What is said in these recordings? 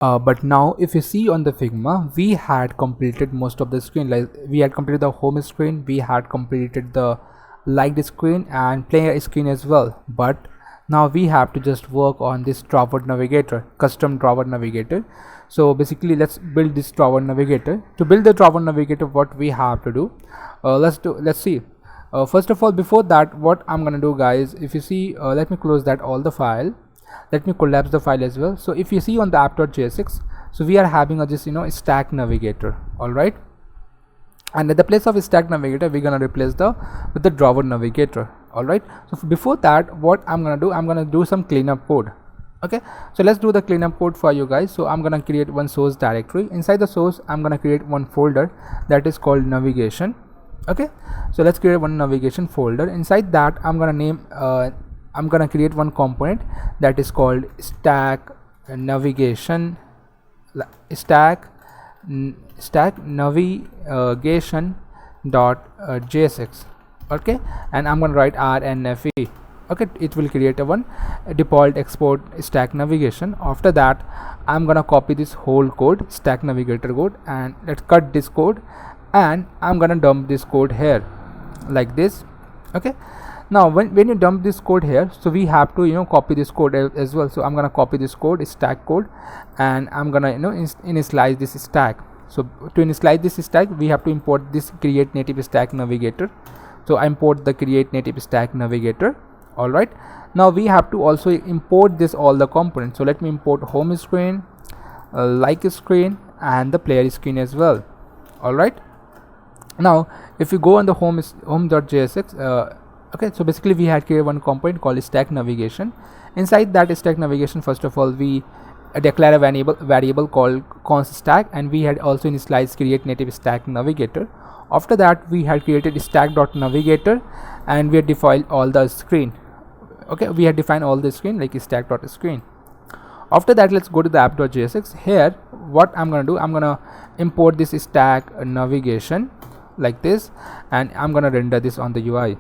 But now if you see on the Figma, we had completed most of the screen. Like we had completed the home screen, we had completed the liked screen and player screen as well. But now we have to just work on this drawer navigator, custom drawer navigator. So basically let's build this drawer navigator. To build the drawer navigator, what we have to do, let's see. First of all, before that, what I'm gonna do, guys, if you see, let me close that all the file. Let me collapse the file as well. So if you see on the app.jsx, so we are having a just stack navigator, all right, and at the place of stack navigator we're gonna replace with the drawer navigator, all right. So before that, what I'm gonna do some cleanup code. Okay, so let's do the cleanup code for you guys. So I'm gonna create one source directory. Inside the source, I'm gonna create one folder that is called navigation. Okay, so let's create one navigation folder. Inside that, I'm gonna create one component that is called stack navigation dot jsx. Okay, and I'm gonna write rnfe. Okay, it will create a default export stack navigation. After that, I'm gonna copy this whole code, stack navigator code, and let's cut this code, and I'm gonna dump this code here like this. Okay, now when you dump this code here, so we have to copy this code as well. So I'm gonna copy this code, stack code, and I'm gonna initialize this stack. So to initialize this stack, we have to import this create native stack navigator. So I import the create native stack navigator. All right, now we have to also import this all the components. So let me import home screen, like screen, and the player screen as well. All right, now if you go on the home.jsx, okay, so basically we had created one component called stack navigation. Inside that stack navigation, first of all, we declare a variable called const stack, and we had also initialized create native stack navigator. After that, we had created stack.navigator, and we had defined all the screen. Okay, we had defined all the screen like stack.screen. After that, let's go to the app.jsx. Here, what I'm gonna do, I'm gonna import this stack navigation like this, and I'm gonna render this on the UI.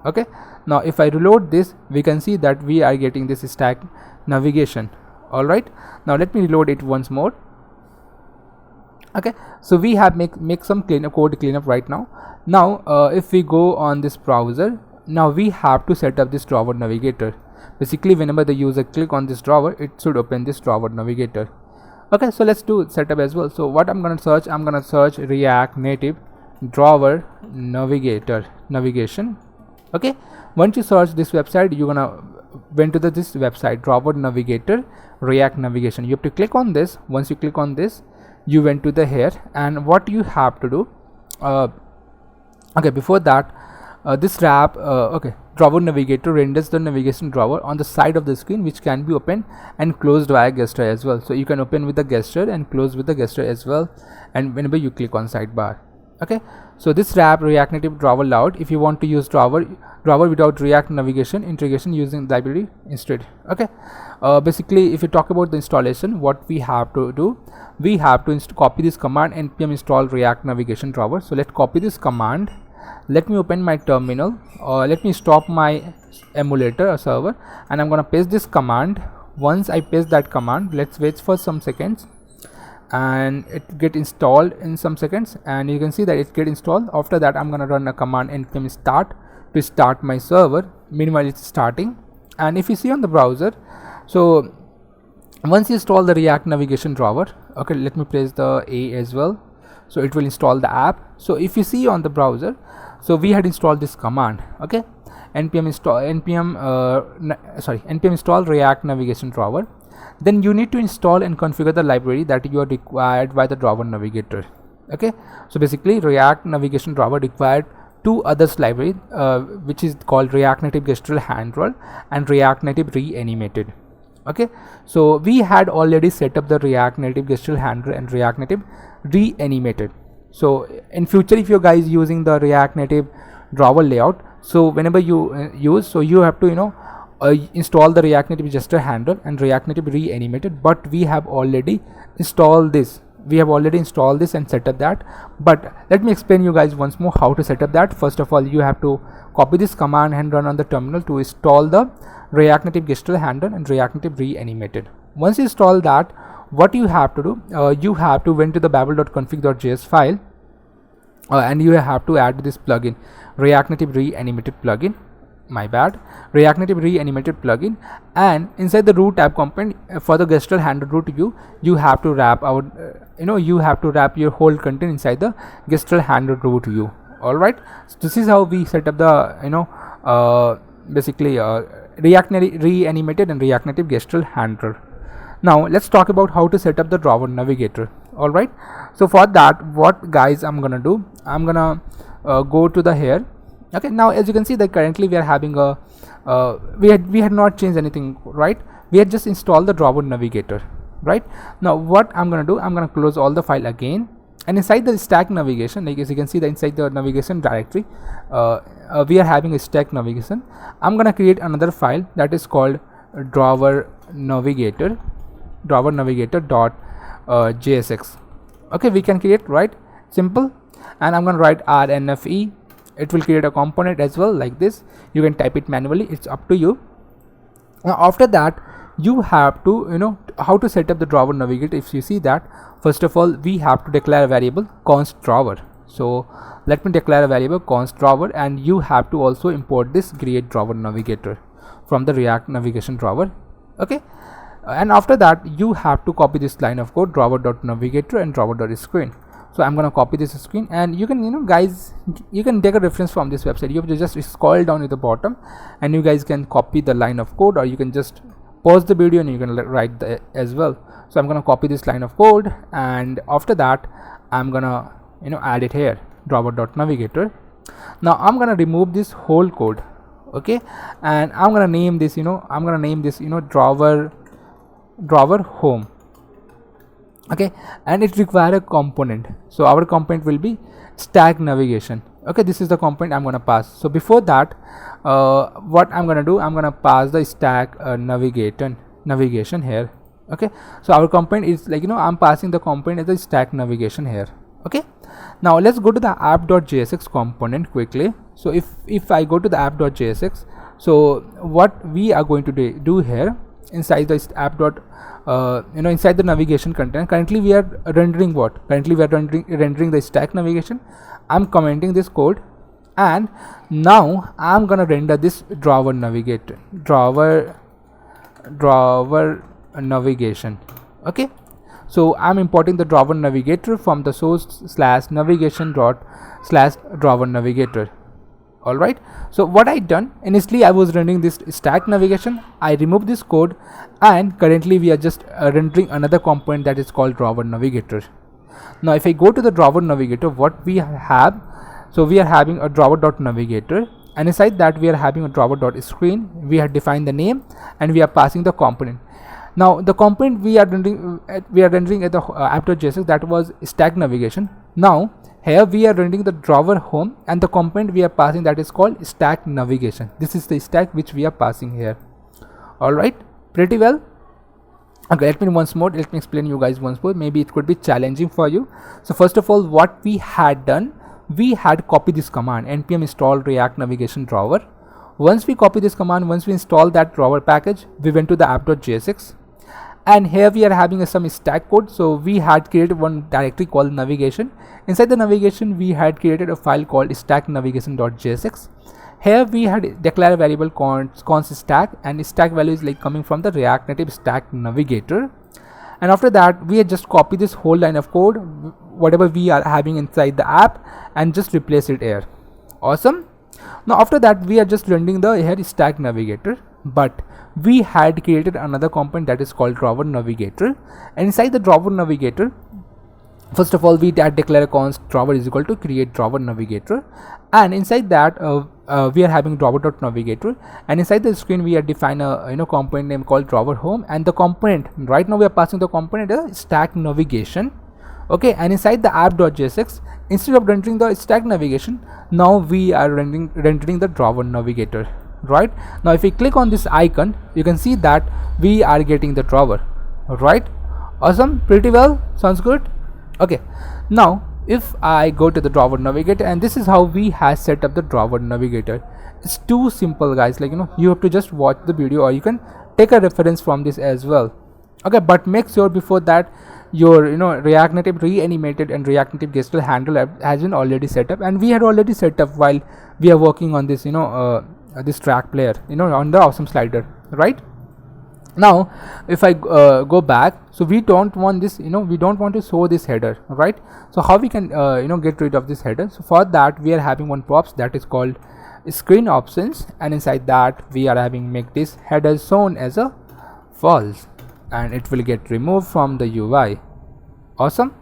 Okay, now if I reload this, we can see that we are getting this stack navigation. All right, now let me reload it once more. Okay, so we have make some code cleanup right now. Now if we go on this browser, now we have to set up this drawer navigator. Basically, whenever the user click on this drawer, it should open this drawer navigator. Okay, so let's do setup as well. So what I'm gonna search React Native drawer navigator navigation. Okay, once you search this website, you're gonna went to this website, drawer navigator React navigation. You have to click on this. Once you click on this, you went to the here, and what you have to do, okay, before that, this wrap, okay, drawer navigator renders the navigation drawer on the side of the screen, which can be opened and closed via gesture as well. So you can open with the gesture and close with the gesture as well, and whenever you click on sidebar. Okay, so this wrap React Native drawer layout, if you want to use drawer without React navigation integration using library instead. Okay, basically if you talk about the installation, what we have to do, we have to copy this command npm install React navigation drawer. So let's copy this command. Let me open my terminal, or let me stop my emulator or server, and I'm gonna paste this command. Once I paste that command, let's wait for some seconds, and it get installed in some seconds, and you can see that it get installed. After that, I'm gonna run a command npm start to start my server. Meanwhile, it's starting, and if you see on the browser, so once you install the React navigation drawer, okay, let me press the A as well, so it will install the app. So if you see on the browser, so we had installed this command, okay, npm install React navigation drawer. Then you need to install and configure the library that you are required by the drawer navigator. Okay, so basically React navigation drawer required two others library, which is called React Native Gestural Handler and React Native Reanimated. Okay, so we had already set up the React Native Gestural Handler and React Native Reanimated. So in future, if you guys using the React Native drawer layout, so whenever you use, so you have to install the React Native Gesture Handler and React Native Reanimated, but we have already installed this. We have already installed this and set up that. But let me explain you guys once more how to set up that. First of all, you have to copy this command and run on the terminal to install the React Native Gesture Handler and React Native Reanimated. Once you install that, what you have to do, you have to went to the babel.config.js file, and you have to add this plugin, React Native Reanimated plugin, my bad, React Native Reanimated plugin. And inside the root tab component, for the gestural handle root view, you have to wrap our you have to wrap your whole content inside the gestural handle root view. All right, so this is how we set up the basically React Native Reanimated and React Native gestural handler. Now let's talk about how to set up the drawer navigator. All right, so for that, what guys I'm gonna do, I'm gonna go to the here. Okay, now as you can see that currently we are having a we had not changed anything, right? We had just installed the drawer navigator, right? Now what I'm gonna do, I'm gonna close all the file again, and inside the stack navigation, like as you can see that inside the navigation directory, we are having a stack navigation. I'm gonna create another file that is called drawer navigator dot JSX. Okay, we can create, right? Simple. And I'm gonna write RNFE. It will create a component as well, like this. You can type it manually, it's up to you. Now after that, you have to how to set up the drawer navigator. If you see that, first of all, we have to declare a variable const drawer. So let me declare a variable const drawer, and you have to also import this create drawer navigator from the React navigation drawer. Okay, and after that, you have to copy this line of code, drawer.navigator and drawer.screen. So I'm gonna copy this screen, and you can guys, you can take a reference from this website. You have to just scroll down to the bottom, and you guys can copy the line of code, or you can just pause the video and you can write the as well. So I'm gonna copy this line of code, and after that I'm gonna add it here, drawer.navigator. Now I'm gonna remove this whole code, okay, and I'm gonna name this drawer home. Okay, and it requires a component, so our component will be stack navigation. Okay, this is the component I'm going to pass. So before that, what I'm going to do, I'm going to pass the stack navigation here. Okay, so our component is like I'm passing the component as the stack navigation here. Okay, now let's go to the app.jsx component quickly. So if I go to the app.jsx, so what we are going to do here inside the app inside the navigation content, currently we are rendering what? Currently we are rendering the stack navigation. I'm commenting this code, and now I'm gonna render this drawer navigator, drawer navigation. Okay, so I'm importing the drawer navigator from the source /navigation./drawer navigator. All right, so what I done, initially I was rendering this stack navigation, I removed this code, and currently we are just rendering another component that is called drawer navigator. Now if I go to the drawer navigator, what we have, so we are having a drawer.navigator, and inside that we are having a drawer.screen. We have defined the name, and we are passing the component. Now the component we are rendering at the app.jsx, that was stack navigation. Now here we are rendering the drawer home, and the component we are passing, that is called stack navigation. This is the stack which we are passing here. All right, pretty well. Okay, let me explain you guys once more. Maybe it could be challenging for you. So first of all, what we had done, we had copied this command npm install react navigation drawer. Once we copy this command, once we install that drawer package, we went to the app.jsx, and here we are having some stack code. So we had created one directory called navigation. Inside the navigation, we had created a file called stack navigation.jsx. Here we had declared a variable const stack, and stack value is like coming from the React Native stack navigator. And after that, we had just copy this whole line of code, whatever we are having inside the app, and just replace it here. Awesome. Now after that, we are just rendering the here stack navigator, but we had created another component that is called drawer navigator. And inside the drawer navigator, first of all, we had declare a const drawer is equal to create drawer navigator, and inside that we are having drawer.navigator, and inside the screen we are define a component name called drawer home, and the component right now we are passing the component as stack navigation. Okay, and inside the app.jsx, instead of rendering the stack navigation, now we are rendering the drawer navigator. Right now, if we click on this icon, you can see that we are getting the drawer. Right, awesome, pretty well, sounds good. Okay, now if I go to the drawer navigator, and this is how we have set up the drawer navigator. It's too simple, guys. Like you have to just watch the video, or you can take a reference from this as well. Okay, but make sure before that your React Native reanimated and React Native gesture handle has been already set up, and we had already set up while we are working on this this track player on the awesome slider, right? Now if I go back, so we don't want this, we don't want to show this header, right? So how we can get rid of this header? So for that we are having one props that is called screen options, and inside that we are having make this header shown as a false, and it will get removed from the UI. Awesome.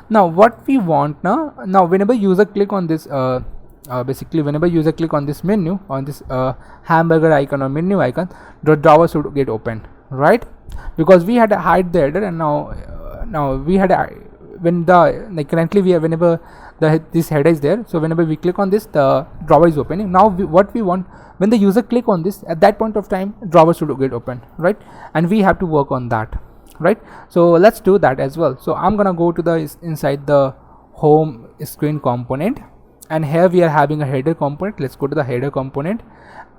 Now what we want now whenever user click on this basically whenever user click on this menu, on this hamburger icon or menu icon, the drawer should get opened, right? Because we had to hide the header, and now we had when the currently we are whenever this header is there, so whenever we click on this, the drawer is opening. Now what we want, when the user click on this, at that point of time drawer should get open, right? And we have to work on that, right? So let's do that as well. So I'm gonna go to the inside the home screen component, and here we are having a header component. Let's go to the header component,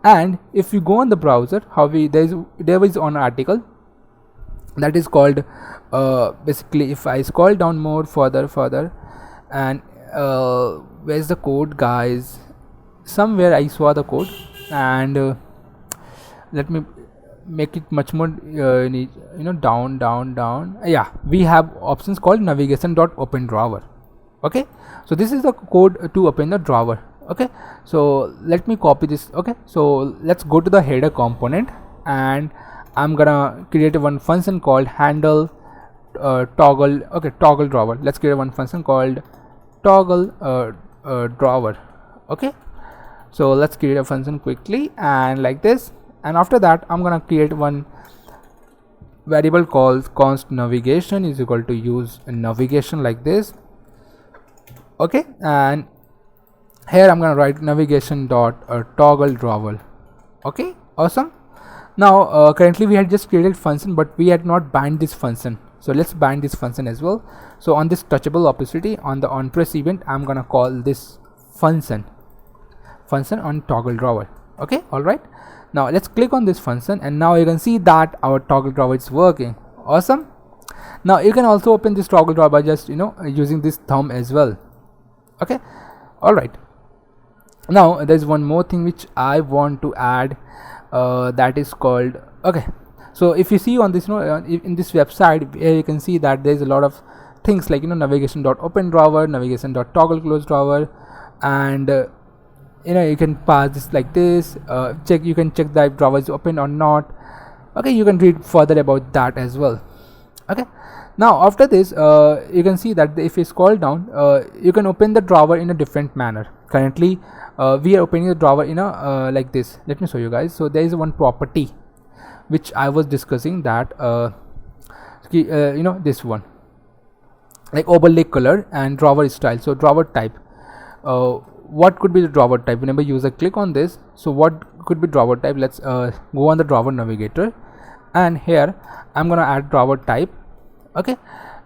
and if you go on the browser, there is an article that is called basically, if I scroll down more further, and where's the code, guys? Somewhere I saw the code, and let me make it much more down. Yeah, we have options called navigation.open drawer. Okay, so this is the code to open the drawer. Okay, so let me copy this. Okay, so let's go to the header component, and I'm gonna create one function called handle toggle. Okay, toggle drawer. Let's create one function called toggle drawer. Okay, so let's create a function quickly, and like this, and after that I'm gonna create one variable called const navigation is equal to use navigation, like this. Okay, and here I'm gonna write navigation dot toggle drawer. Okay, awesome. Now currently we had just created function, but we had not bind this function, so let's bind this function as well. So on this touchable opacity, on the on press event, I'm gonna call this function on toggle drawer. Okay, all right. Now let's click on this function, and now you can see that our toggle drawer is working. Awesome. Now you can also open this toggle drawer by just using this thumb as well. Okay, all right. Now there's one more thing which I want to add, that is called, okay, so if you see on this in this website, you can see that there's a lot of things like navigation.open drawer, navigation.toggle close drawer, and you can pass this like this. You can check that drawer is open or not. Okay, you can read further about that as well. Okay, now after this you can see that if you scroll down, you can open the drawer in a different manner. Currently we are opening the drawer in a like this. Let me show you guys. So there is one property which I was discussing, that this one, like overlay color and drawer style. So drawer type, what could be the drawer type whenever user click on this? So what could be drawer type? Let's go on the drawer navigator, and here I'm gonna add drawer type. Okay,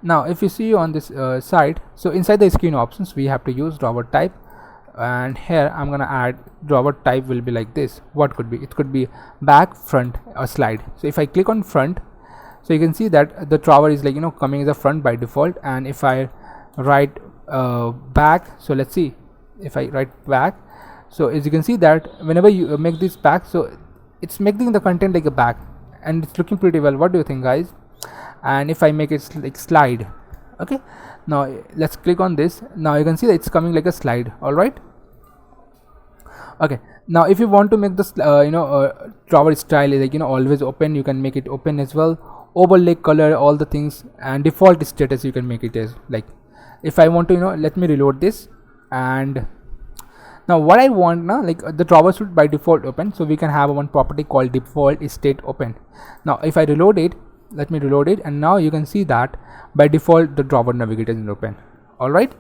now if you see on this side, so inside the screen options we have to use drawer type, and here I'm gonna add drawer type will be like this. What could be? It could be back, front, or slide. So if I click on front, so you can see that the drawer is like coming as a front by default, and if I write back, so let's see if I write back, so as you can see that whenever you make this back, so it's making the content like a back, and it's looking pretty well. What do you think, guys? And if I make it like slide, okay, now let's click on this. Now you can see that it's coming like a slide. All right. Okay, now if you want to make this drawer style like always open, you can make it open as well. Overlay color, all the things, and default status you can make it as like, if I want to let me reload this, and now what I want now, like the drawer should by default open, so we can have one property called default state open. Now if I reload it, let me reload it, and now you can see that by default the drawer navigator is open. All right,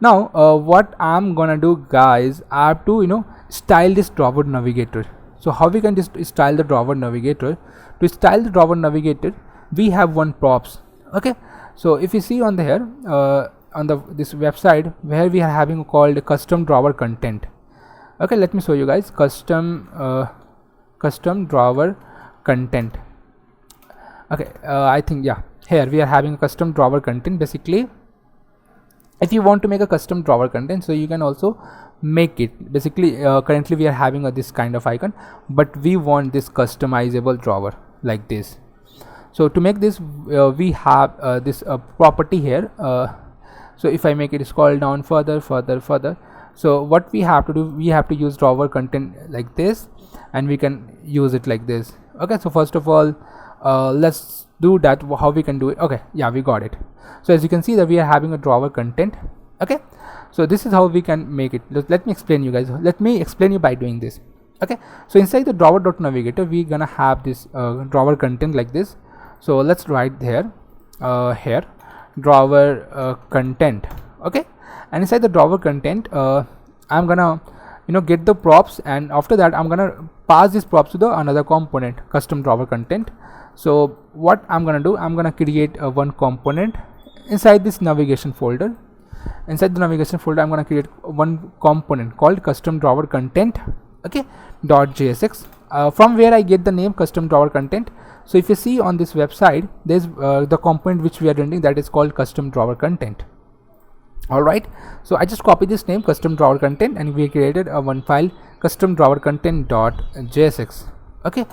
now what I'm gonna do, guys, I have to style this drawer navigator. So how we can just style the drawer navigator? To style the drawer navigator, we have one props. Okay, so if you see on the here on this website where we are having called custom drawer content. Okay, let me show you guys custom drawer content. Okay, I think, yeah, here we are having a custom drawer content. Basically, if you want to make a custom drawer content, so you can also make it. Basically, currently we are having this kind of icon, but we want this customizable drawer like this. So to make this, we have this property here. So if I make it scroll down further, so what we have to do, we have to use drawer content like this, and we can use it like this. Okay, so first of all, let's do that. How we can do it? Okay, yeah, we got it. So as you can see that we are having a drawer content. Okay, so this is how we can make it. Let me explain you guys. Let me explain you by doing this. Okay, so inside the drawer.navigator, we're gonna have this drawer content like this. So let's write here drawer content. Okay, and inside the drawer content, I'm gonna get the props, and after that I'm gonna pass this props to the another component, custom drawer content. So what I'm gonna do, I'm gonna create one component inside this navigation folder. Inside the navigation folder, I'm gonna create one component called custom drawer content. Okay, .jsx, from where I get the name custom drawer content. So if you see on this website, there's the component which we are rendering, that is called custom drawer content. All right, so I just copy this name custom drawer content, and we created a one file custom drawer content.jsx. Okay,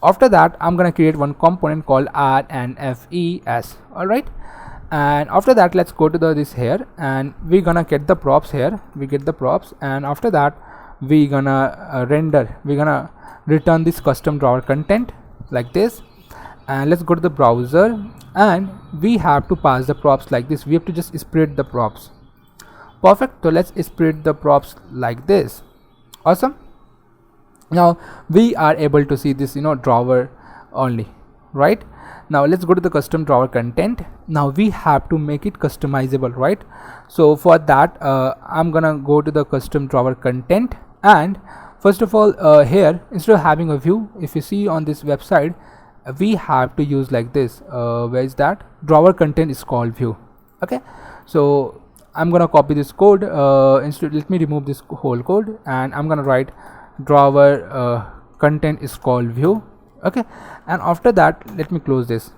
after that I'm gonna create one component called rnfes. All right, and after that let's go to this here, and we're gonna get the props here. We get the props, and after that we're gonna we're gonna return this custom drawer content like this. And let's go to the browser, and we have to pass the props like this. We have to just spread the props. Perfect. So let's spread the props like this. Awesome. Now we are able to see this drawer only, right? Now let's go to the custom drawer content. Now we have to make it customizable, right? So for that, I'm gonna go to the custom drawer content, and first of all, here instead of having a view, if you see on this website, we have to use like this. Where is that? Drawer content is called view. Okay, so I'm gonna copy this code. Instead, let me remove this whole code, and I'm gonna write drawer content is called view. Okay, and after that let me close this.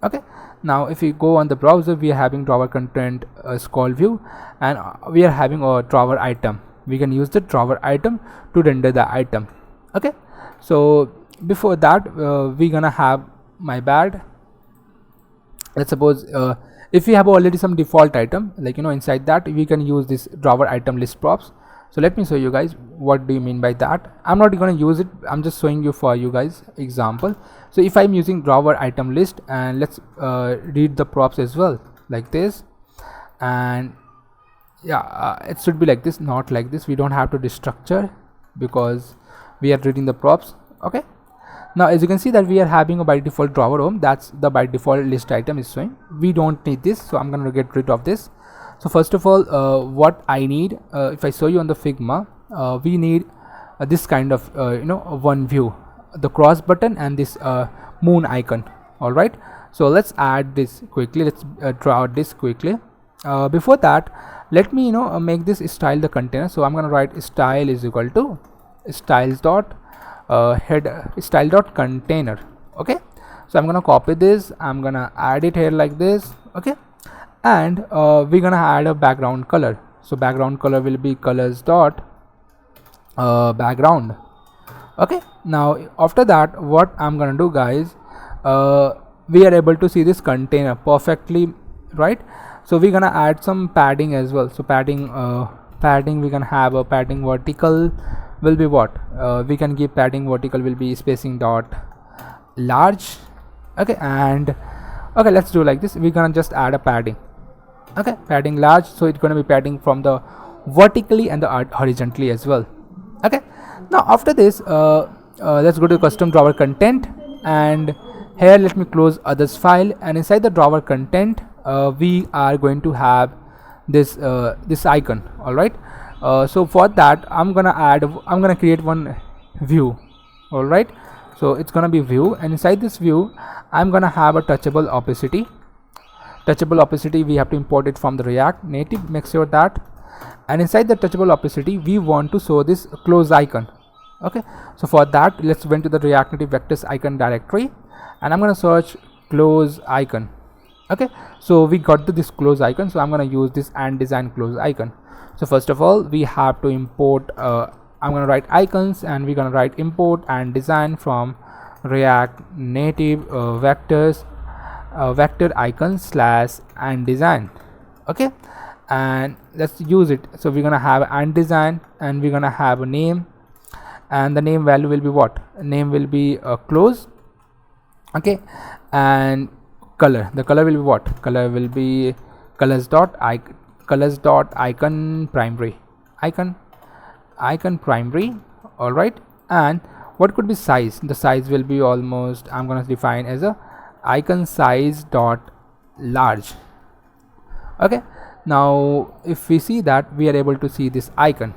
Okay, now if we go on the browser, we are having drawer content is called view, and we are having a drawer item. We can use the drawer item to render the item. Okay, so before that, we're gonna have, my bad, let's suppose if we have already some default item, like inside that we can use this drawer item list props. So let me show you guys what do you mean by that. I'm not going to use it, I'm just showing you for you guys example. So if I'm using drawer item list, and let's read the props as well like this, and yeah, it should be like this, not like this. We don't have to destructure because we are reading the props. Okay, now as you can see that we are having a by default drawer home. That's the by default list item is showing. We don't need this, so I'm going to get rid of this. So first of all, what I need, if I show you on the Figma, we need this kind of one view, the cross button and this moon icon. All right, so let's add this quickly. Let's draw this quickly. Before that, let me make this style the container. So I'm going to write style is equal to styles dot head style dot container. Okay, so I'm going to copy this, I'm going to add it here like this. Okay, and we're gonna add a background color. So background color will be colors dot background. Okay, now after that, what I'm gonna do, guys, we are able to see this container perfectly, right? So we're gonna add some padding as well. So padding we can have a padding vertical will be what, we can give padding vertical will be spacing dot large. Okay, and okay, let's do like this. We're gonna just add a padding. Okay, padding large, so it's going to be padding from the vertically and the horizontally as well. Okay, now after this, let's go to custom drawer content, and here let me close others file, and inside the drawer content we are going to have this this icon. All right, so for that I'm gonna create one view. All right, so it's gonna be view, and inside this view I'm gonna have a touchable opacity. Touchable opacity we have to import it from the React Native, make sure that, and inside the touchable opacity we want to show this close icon. Okay, so for that let's went to the React Native vectors icon directory, and I'm gonna search close icon. Okay, so we got to this close icon, so I'm gonna use this and design close icon. So first of all, we have to import I'm gonna write icons, and we're gonna write import and design from React native vectors vector icon slash and design. Okay, and let's use it. So we're gonna have and design, and we're gonna have a name, and the name value will be what? Name will be close. Okay, and color, the color will be what? Color will be colors dot icon primary icon primary. All right, and what could be size? The size will be almost, I'm going to define as a icon size dot large. Okay, now if we see that, we are able to see this icon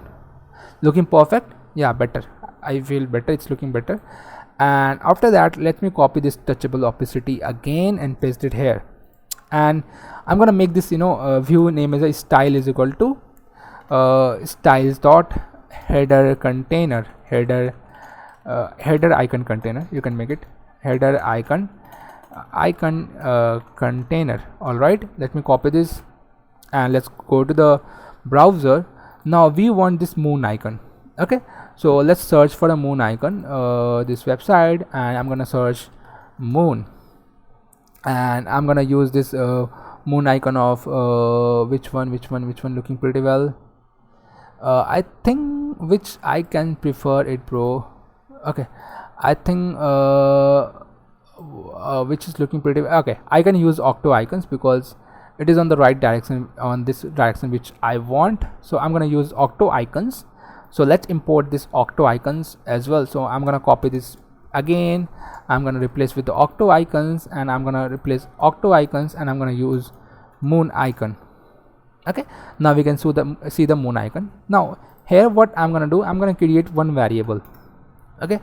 looking perfect. Yeah, better, I feel better, it's looking better. And after that, let me copy this touchable opacity again and paste it here, and I'm gonna make this view name as a style is equal to styles dot header container, header icon container. You can make it header icon container. All right, let me copy this, and let's go to the browser. Now we want this moon icon. Okay, so let's search for the moon icon, this website, and I'm gonna search moon, and I'm gonna use this moon icon of which one looking pretty well. I think which I can prefer it, bro. Okay, I think which is looking pretty well. Okay, I can use octo icons because it is on the right direction, on this direction which I want. So I'm gonna use octo icons. So let's import this octo icons as well. So I'm gonna copy this again, I'm gonna replace with the octo icons, and I'm gonna replace octo icons, and I'm gonna use moon icon. Okay, now we can see the moon icon. Now here what I'm gonna do, I'm gonna create one variable. Okay,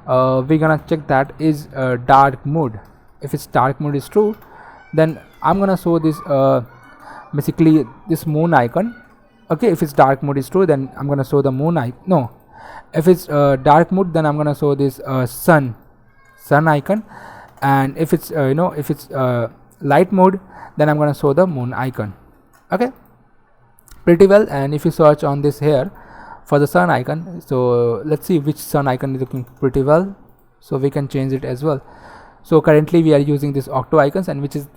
we're gonna check that is dark mode. If it's dark mode is true, then I'm gonna show this basically this moon icon. Okay, if it's dark mode is true, then I'm gonna show the moon icon. No, if it's dark mode, then I'm gonna show this sun icon, and if it's if it's light mode, then I'm gonna show the moon icon. Okay, pretty well. And if you search on this here for the sun icon, so let's see which sun icon is looking pretty well, so we can change it as well. So currently we are using this octo icons, and which is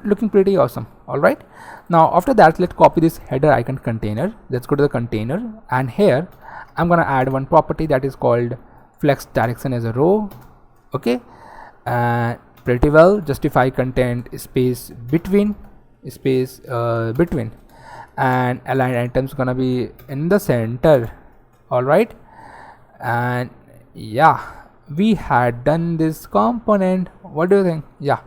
looking pretty awesome. All right, now after that, let's copy this header icon container. Let's go to the container, and here I'm gonna add one property that is called flex direction as a row. Okay, pretty well. Justify content space between and align items gonna be in the center. All right, and yeah, we had done this component. What do you think? Yeah.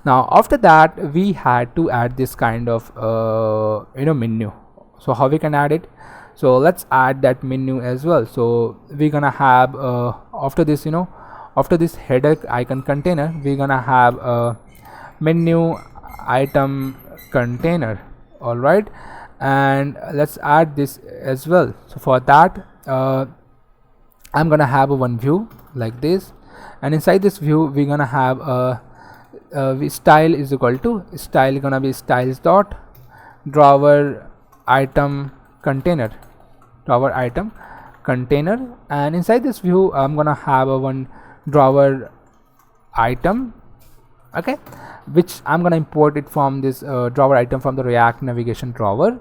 Now after that, we had to add this kind of menu. So how we can add it? So let's add that menu as well. So we're gonna have after this after this header icon container, we're gonna have a menu item container. All right, and let's add this as well. So for that, I'm gonna have one view like this, and inside this view we're gonna have a style is equal to style gonna be styles dot drawer item container, and inside this view I'm gonna have a one drawer item. Okay, which I'm gonna import it from this drawer item from the React navigation drawer.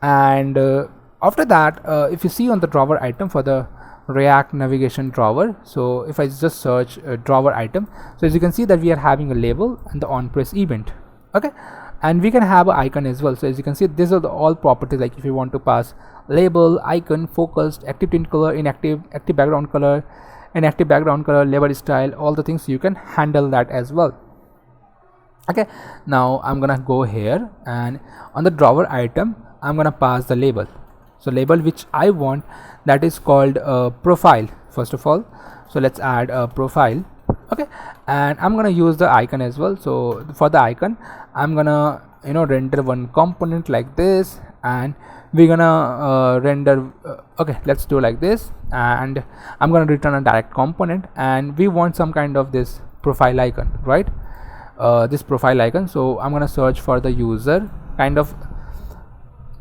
And after that, if you see on the drawer item for the React navigation drawer, so if I just search drawer item, so as you can see that we are having a label and the on press event. Okay, and we can have an icon as well. So as you can see, these are the all properties. Like if you want to pass label, icon, focused, active tint color, inactive, active background color, inactive background color, label style, all the things you can handle that as well. Okay, now I'm gonna go here, and on the drawer item I'm gonna pass the label. So label which I want, that is called profile first of all. So let's add a profile. Okay, and I'm gonna use the icon as well. So for the icon, I'm gonna render one component like this, and we're gonna render okay, let's do like this, and I'm gonna return a direct component, and we want some kind of this profile icon, right? This profile icon. So I'm gonna search for the user kind of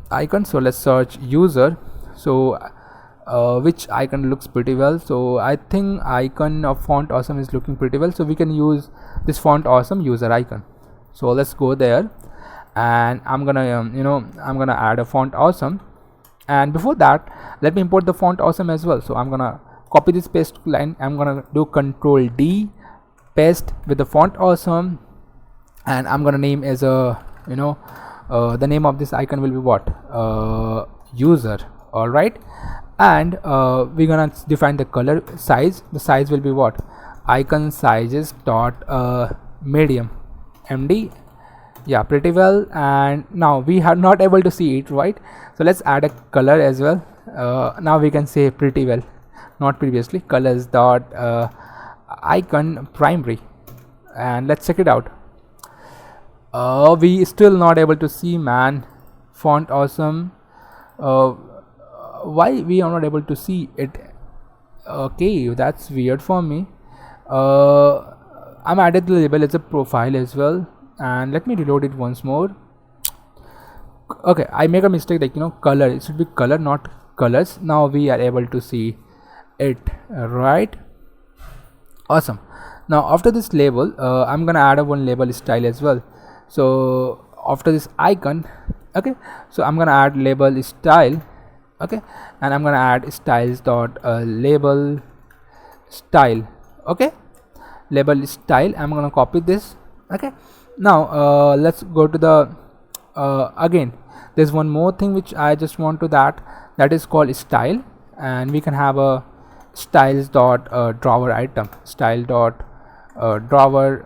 icon. So let's search user. So which icon looks pretty well? So I think icon of font awesome is looking pretty well, so we can use this font awesome user icon. So let's go there, and I'm gonna I'm gonna add a font awesome. And before that, let me import the font awesome as well. So I'm gonna copy this paste line. I'm gonna do Control D, paste with the font awesome, and I'm gonna name as a the name of this icon will be what, user. All right, and we're gonna define the color size. The size will be what, icon sizes dot medium, MD. Yeah, pretty well. And now we are not able to see it, right? So let's add a color as well. Now we can say pretty well, not previously. Colors dot icon primary, and let's check it out. We still not able to see, man. Font awesome. Why we are not able to see it? Okay, that's weird for me. I'm added the label as a profile as well, and let me reload it once more. Okay, I make a mistake, like color, it should be color, not colors. Now we are able to see it, right? Awesome. Now after this label, I'm gonna add a one label style as well. So after this icon, okay, so I'm gonna add label style, okay, and I'm gonna add styles dot label style, okay, label style. I'm gonna copy this, okay. Now let's go to the again, there's one more thing which I just want to that is called style, and we can have a styles dot drawer item, style dot drawer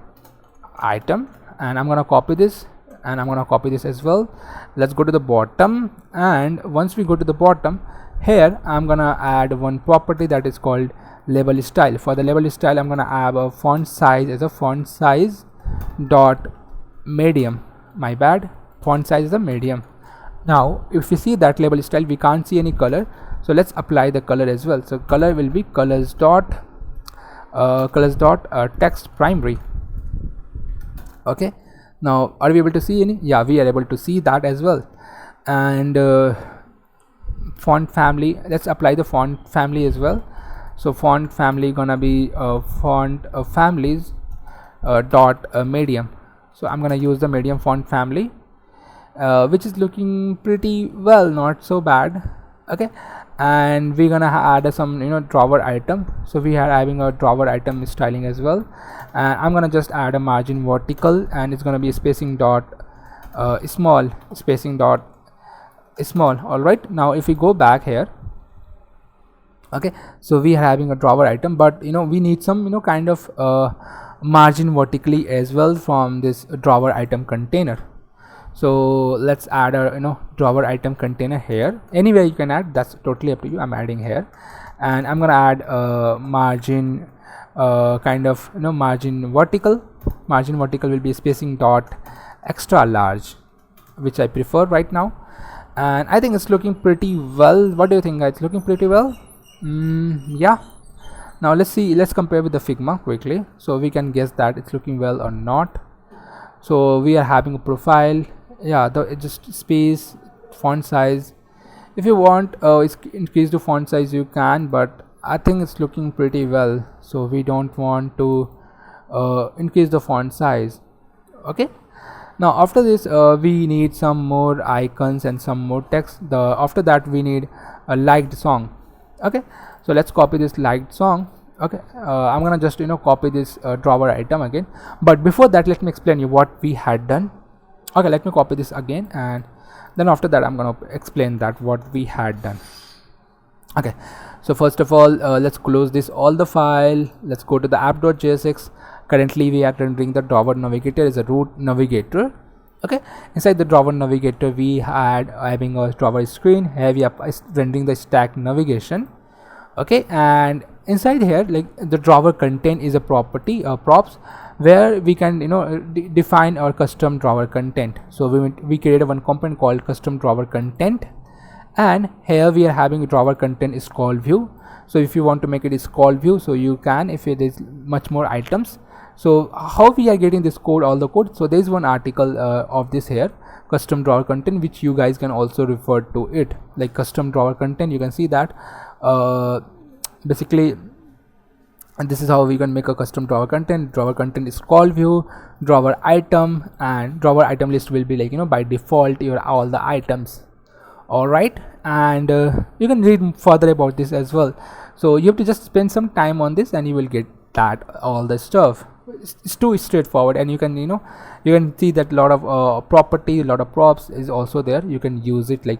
item, and I'm gonna copy this, and I'm gonna copy this as well. Let's go to the bottom, and once we go to the bottom here, I'm gonna add one property that is called label style. For the label style, I'm gonna add a font size as a font size dot medium. My bad, font size is a medium. Now if you see that label style, we can't see any color, so let's apply the color as well. So color will be colors dot text primary, okay. Now are we able to see any? Yeah, we are able to see that as well. And font family, let's apply the font family as well. So font family gonna be font families dot medium. So I'm gonna use the medium font family, which is looking pretty well, not so bad, okay. And we're gonna add some drawer item. So we are having a drawer item styling as well, and I'm gonna just add a margin vertical, and it's gonna be spacing dot small, spacing dot small. All right, now if we go back here, okay, so we are having a drawer item, but we need some kind of margin vertically as well from this drawer item container. So let's add a drawer item container here. Anywhere you can add, that's totally up to you. I'm adding here, and I'm gonna add margin kind of margin vertical. Margin vertical will be spacing dot extra large, which I prefer right now, and I think it's looking pretty well. What do you think, guys? It's looking pretty well. Yeah. Now let's see, let's compare with the Figma quickly, so we can guess that it's looking well or not. So we are having a profile, yeah, just space, font size. If you want increase the font size, you can, but I think it's looking pretty well, so we don't want to increase the font size, okay. Now after this, we need some more icons and some more text. After that we need a liked song, okay. So let's copy this liked song, okay. I'm gonna just copy this drawer item again, but before that let me explain you what we had done. Okay, let me copy this again, and then after that I'm gonna explain that what we had done. Okay, so first of all, let's close this all the file. Let's go to the app.jsx. Currently we are rendering the drawer navigator as a root navigator, okay. Inside the drawer navigator we had having a drawer screen. Here we are rendering the stack navigation, okay. And inside here, like, the drawer content is a property props where we can define our custom drawer content. So we created one component called custom drawer content, and here we are having a drawer content is called view. So if you want to make it is called view, so you can, if it is much more items. So how we are getting this code, all the code? So there is one article of this here, custom drawer content, which you guys can also refer to it, like custom drawer content. You can see that basically, and this is how we can make a custom drawer content. Drawer content is call view, drawer item, and drawer item list will be like, you know, by default your all the items. All right, and you can read further about this as well. So you have to just spend some time on this and you will get that all the stuff. It's too straightforward, and you can, you know, you can see that a lot of property, a lot of props is also there. You can use it like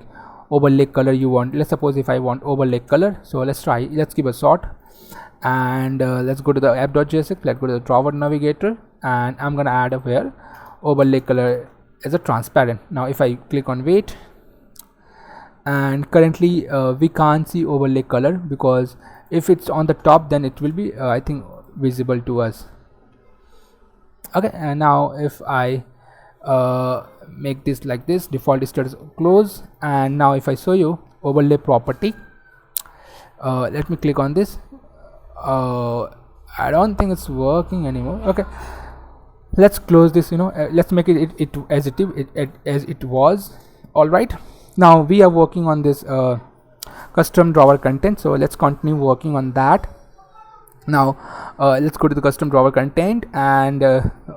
overlay color you want. Let's suppose if I want overlay color, so let's give a sort, and let's go to the app.jsx. Let's go to the drawer navigator, and I'm gonna add up here overlay color as a transparent. Now if I click on weight, and currently we can't see overlay color, because if it's on the top then it will be I think visible to us. Okay, and now if I make this like this, default status close, and now if I show you overlay property, let me click on this. I don't think it's working anymore. Okay, let's close this, you know, let's make it as it was. All right, now we are working on this custom drawer content, so let's continue working on that. Now let's go to the custom drawer content, and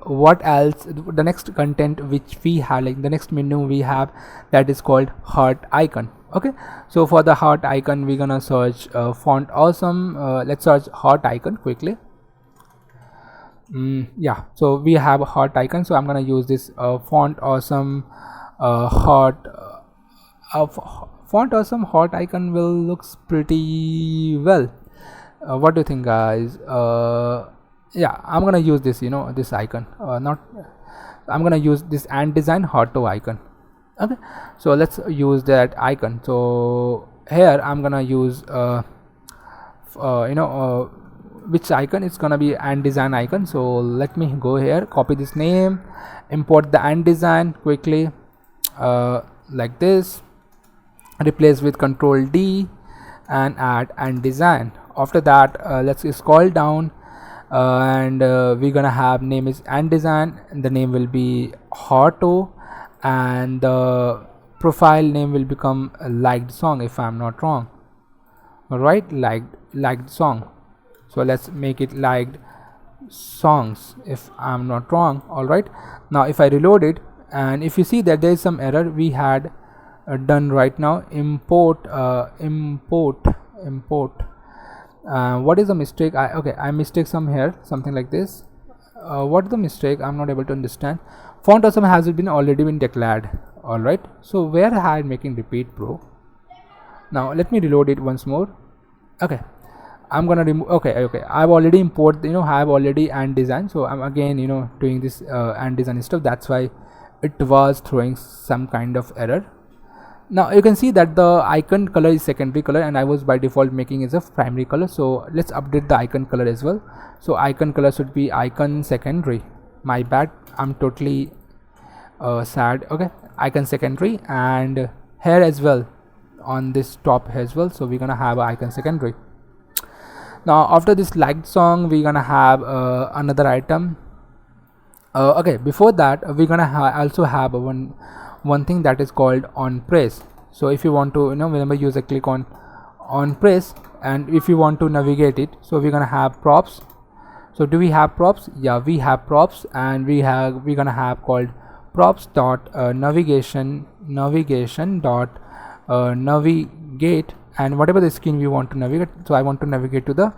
what else, the next content which we have, like the next menu we have, that is called heart icon. Okay, so for the heart icon we're gonna search font awesome. Let's search heart icon quickly. Yeah, so we have a heart icon, so I'm gonna use this font awesome heart font awesome heart icon will looks pretty well. What do you think, guys? Yeah, I'm gonna use this, you know, this icon, I'm gonna use this and design auto icon. Okay, so let's use that icon. So here I'm gonna use which icon? It's gonna be and design icon. So let me go here, copy this name, import the and design quickly, like this, replace with Control D, and add and design. After that let's scroll down, and we're gonna have name is and design, and the name will be auto, and the profile name will become liked song, if I'm not wrong. All right, liked song. So let's make it liked songs, if I'm not wrong. All right, now if I reload it, and if you see that there is some error we had done right now, import what is the mistake? I mistake some here, something like this. What is the mistake? I'm not able to understand. Font awesome has already been declared. All right, so where I making repeat bro? Now let me reload it once more. Okay, I'm gonna remove. Okay, I've already imported, you know, I have already and design, so I'm again, you know, doing this and design stuff. That's why it was throwing some kind of error. Now you can see that the icon color is secondary color, and I was by default making it a primary color. So let's update the icon color as well. So icon color should be icon secondary. My bad, I'm totally sad. Okay, icon secondary, and here as well on this top as well. So we're gonna have an icon secondary. Now after this liked song we're gonna have another item. Okay, before that we're gonna also have one thing that is called on press. So if you want to, you know, whenever user click on press, and if you want to navigate it, so we're gonna have props. So do we have props? Yeah, we have props, and we're gonna have called props dot navigate, and whatever the screen we want to navigate. So I want to navigate to the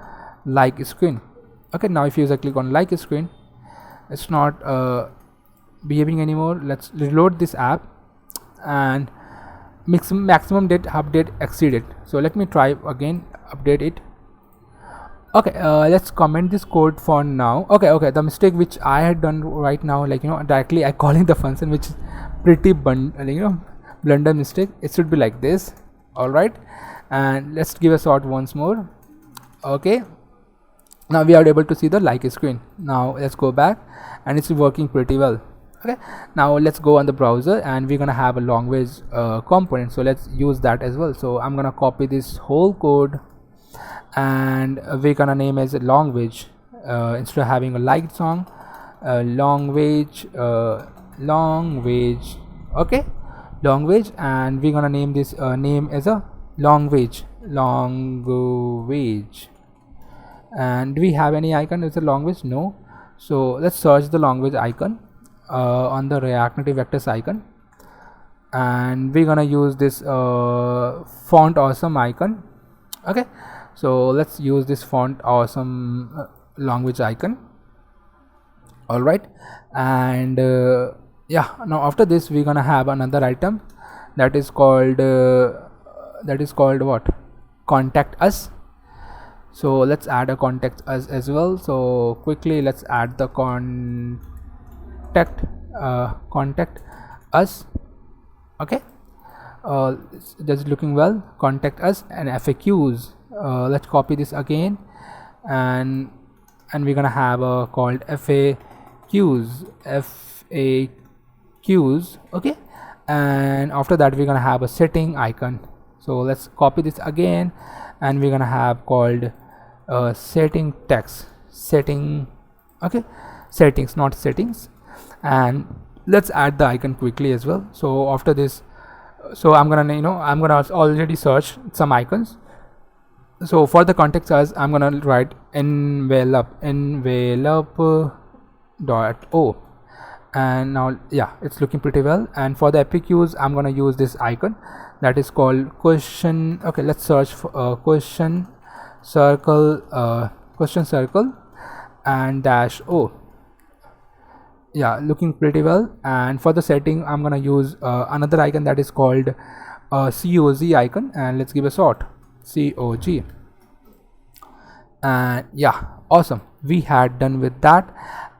like screen. Okay, now if user click on like screen, it's not behaving anymore. Let's reload this app, and maximum date update exceeded. So let me try again, update it. Okay, let's comment this code for now. Okay, the mistake which I had done right now, like, you know, directly I calling the function, which is pretty blunder mistake. It should be like this. All right, and let's give a shot once more. Okay, now we are able to see the like screen. Now let's go back, and it's working pretty well. Okay, now let's go on the browser, and we're gonna have a language component, so let's use that as well. So I'm gonna copy this whole code, and we're gonna name as a language, instead of having a light song, long wage, okay, long wage, and we're gonna name this name as a long wage. And do we have any icon with a long wage? No. So let's search the long wage icon on the React Native vectors icon, and we're gonna use this font awesome icon. Okay, so let's use this font awesome language icon. All right, and yeah, now after this we're gonna have another item that is called what, contact us. So let's add a contact us as well. So quickly let's add the contact us. Okay, it's just looking well, contact us, and FAQs. Let's copy this again, and we're gonna have a called FAQs. Okay, and after that we're gonna have a setting icon. So let's copy this again, and we're gonna have called setting text, setting. Okay, settings, not settings. And let's add the icon quickly as well. So after this, so I'm gonna already search some icons. So for the context as I'm gonna write envelope dot o, and now yeah, it's looking pretty well. And for the FAQs I'm gonna use this icon that is called question. Okay, let's search for question circle and dash o. Yeah, looking pretty well. And for the setting I'm gonna use another icon that is called COG icon, and let's give a sort COG. And yeah, awesome, we had done with that.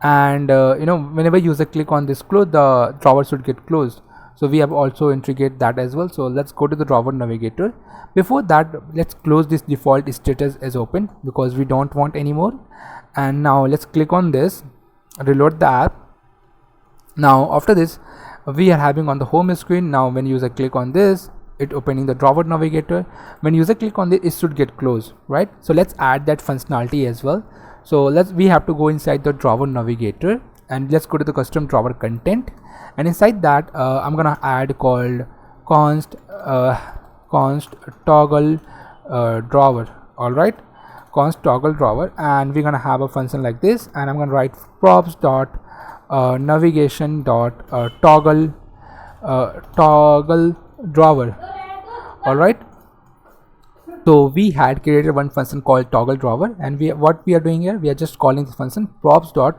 And whenever user click on this close, the drawer should get closed. So we have also integrated that as well. So let's go to the drawer navigator. Before that, let's close this default status as open because we don't want anymore. And now let's click on this, reload the app. Now after this we are having on the home screen. Now when user click on this, it opening the drawer navigator. When user click on this, it should get closed, right? So let's add that functionality as well. So we have to go inside the drawer navigator, and let's go to the custom drawer content, and inside that I'm gonna add called const toggle drawer. All right, const toggle drawer, and we're gonna have a function like this, and I'm gonna write props dot navigation dot toggle drawer. All right, so we had created one function called toggle drawer, and what we are doing here, we are just calling this function props dot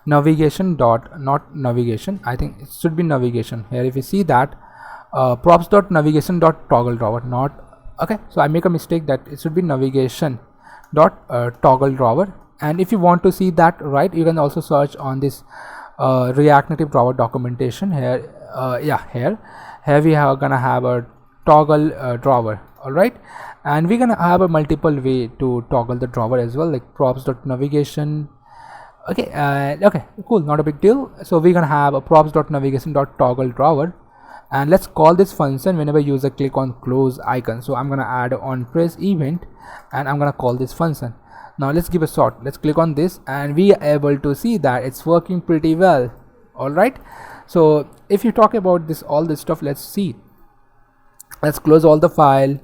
navigation dot, not navigation, I think it should be navigation here. If you see that props dot navigation dot toggle drawer, not okay, so I make a mistake that it should be navigation dot toggle drawer. And if you want to see that right, you can also search on this React Native drawer documentation here. Yeah, here we are gonna have a toggle drawer. All right, and we're gonna have a multiple way to toggle the drawer as well, like props dot navigation. Okay, okay, cool, not a big deal. So we're gonna have a props dot navigation dot toggle drawer, and let's call this function whenever user click on close icon. So I'm gonna add on press event, and I'm gonna call this function. Now let's give a sort, let's click on this, and we are able to see that it's working pretty well. All right, so if you talk about this, all this stuff, let's see, let's close all the file,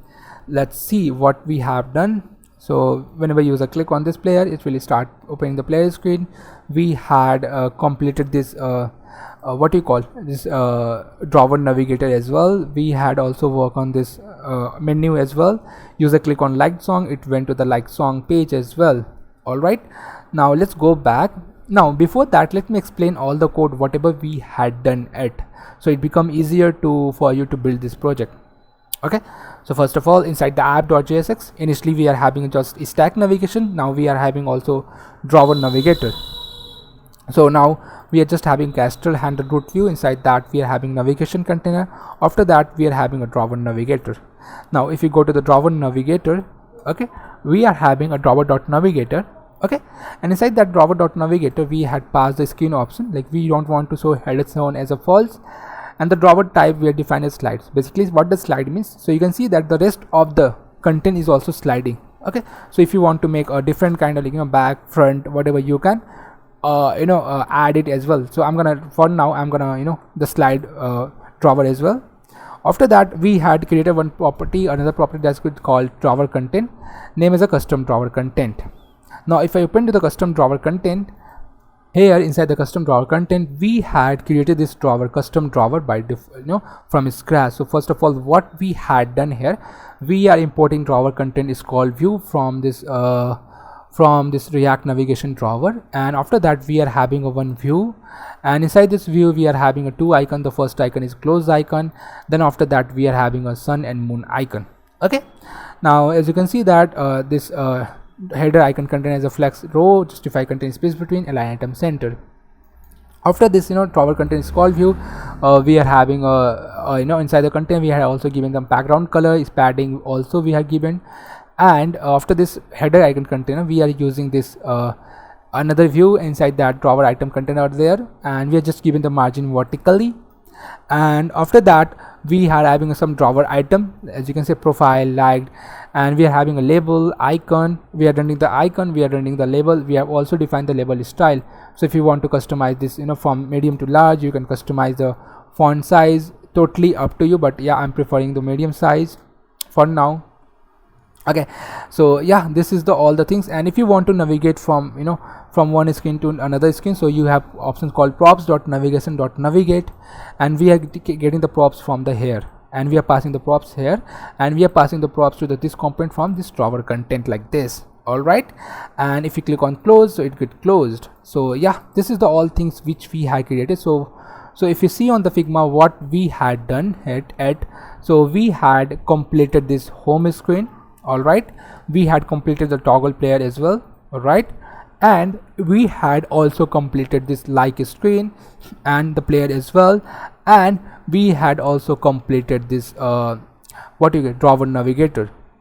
let's see what we have done. So whenever user click on this player, it will start opening the player screen. We had completed this what do you call this drawer navigator as well. We had also work on this menu as well. User click on liked song, it went to the liked song page as well. All right, now let's go back. Now before that, let me explain all the code whatever we had done it, so it become easier for you to build this project. Okay, so first of all, inside the app.jsx, initially we are having just stack navigation. Now we are having also drawer navigator. So now we are just having Castrol handle root view. Inside that we are having navigation container. After that we are having a drawer navigator. Now if you go to the drawer navigator, okay, we are having a drawer.navigator. Okay, and inside that drawer.navigator we had passed the screen option, like we don't want to show header zone as a false, and the drawer type we are defined as slides. Basically what the slide means, so you can see that the rest of the content is also sliding. Okay, so if you want to make a different kind of like, back, front, whatever, you can add it as well. So I'm gonna, for now I'm gonna the slide drawer as well. After that, we had created one property, another property that's called drawer content. Name is a custom drawer content. Now if I open to the custom drawer content, here inside the custom drawer content, we had created this drawer, custom drawer by from scratch. So first of all, what we had done here, we are importing drawer content is called view from this React navigation drawer, and after that we are having a one view, and inside this view we are having a two icon. The first icon is close icon, then after that we are having a sun and moon icon. Okay, now as you can see that this header icon contains a flex row, justify content space between, align item center. After this drawer content is called view, we are having a inside the content we have also given them background color, is padding also we have given. And after this header icon container, we are using this another view inside that drawer item container there, and we are just giving the margin vertically. And after that we are having some drawer item, as you can see, profile, liked, and we are having a label icon. We are running the icon, we are running the label. We have also defined the label style. So if you want to customize this from medium to large, you can customize the font size, totally up to you, but yeah, I'm preferring the medium size for now. Okay, so yeah, this is the all the things. And if you want to navigate from from one screen to another screen, so you have options called props.navigation.navigate, and we are getting the props from the here, and we are passing the props here, and we are passing the props to this component from this drawer content like this. All right, and if you click on close, so it get closed. So yeah, this is the all things which we had created. So if you see on the Figma what we had done so we had completed this home screen. All right, we had completed the toggle player as well. All right, and we had also completed this like screen and the player as well, and we had also completed this what you get, drawer navigator.